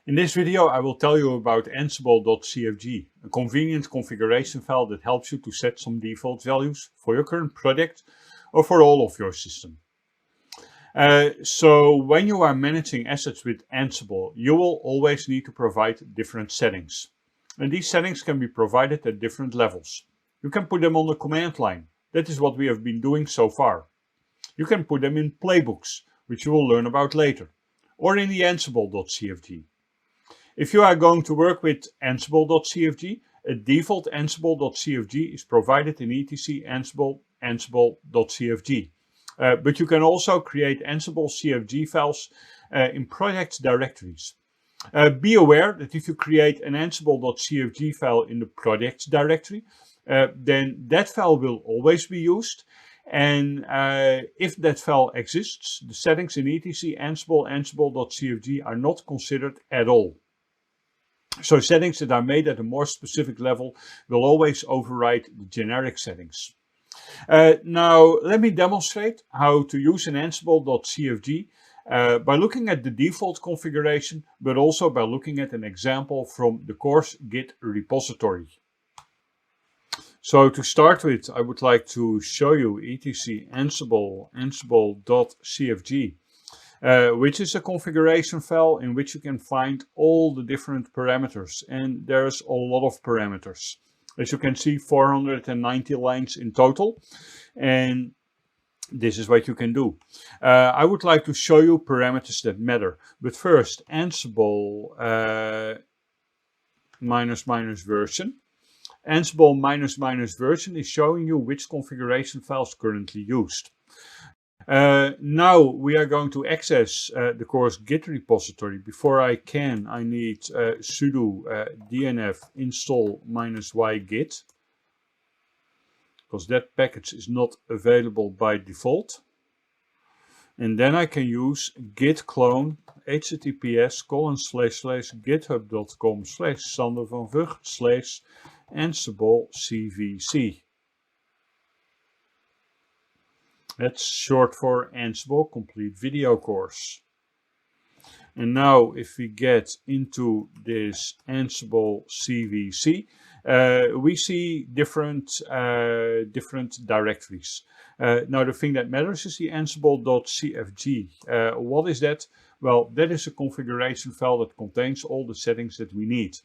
In this video I will tell you about ansible.cfg, a convenient configuration file that helps you to set some default values for your current project or for all of your system. So when you are managing assets with Ansible, you will always need to provide different settings. And these settings can be provided at different levels. You can put them on the command line. That is what we have been doing so far. You can put them in playbooks, which you will learn about later, or in the ansible.cfg. If you are going to work with ansible.cfg, a default ansible.cfg is provided in etc ansible.cfg. But you can also create Ansible CFG files in project directories. Be aware that if you create an ansible.cfg file in the project directory, then that file will always be used. And if that file exists, the settings in etc ansible.cfg are not considered at all. So settings that are made at a more specific level will always override the generic settings. Now let me demonstrate how to use an ansible.cfg by looking at the default configuration, but also by looking at an example from the course Git repository. So to start with, I would like to show you etc ansible.cfg, which is a configuration file in which you can find all the different parameters, and there's a lot of parameters. As you can see, 490 lines in total, and this is what you can do. I would like to show you parameters that matter, but first Ansible -- version. Ansible -- version is showing you which configuration files currently used. Now we are going to access the course Git repository. Before I can, I need sudo dnf install -y git, because that package is not available by default. And then I can use git clone https://github.com/sandervanvugt/ansible.cvc. That's short for Ansible Complete Video Course. And now if we get into this Ansible CVC, we see different directories. Now the thing that matters is the ansible.cfg. What is that? Well, that is a configuration file that contains all the settings that we need.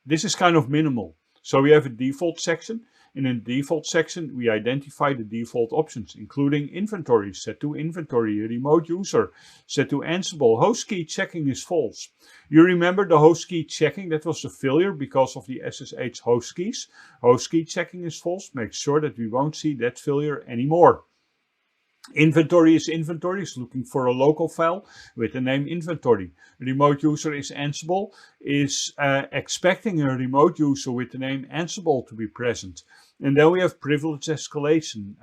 This is kind of minimal. So we have a default section. In the default section, we identify the default options, including inventory, set to inventory, remote user, set to Ansible, host key checking is false. You remember the host key checking, that was a failure because of the SSH host keys. Host key checking is false. Make sure that we won't see that failure anymore. Inventory is looking for a local file with the name inventory. Remote user is Ansible, is expecting a remote user with the name Ansible to be present. And then we have privilege escalation,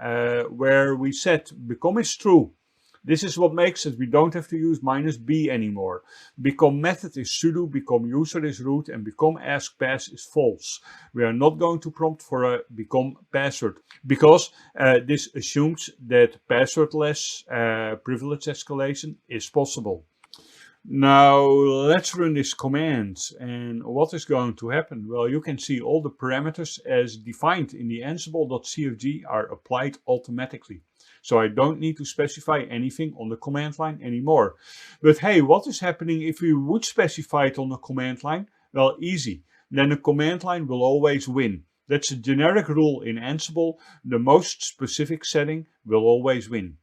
where we set become is true. This is what makes it we don't have to use -b anymore. Become method is sudo, become user is root, and become ask pass is false. We are not going to prompt for a become password, because this assumes that passwordless privilege escalation is possible. Now let's run this command, and what is going to happen? Well, you can see all the parameters as defined in the ansible.cfg are applied automatically. So I don't need to specify anything on the command line anymore. But hey, what is happening if we would specify it on the command line? Well, easy. Then the command line will always win. That's a generic rule in Ansible. The most specific setting will always win.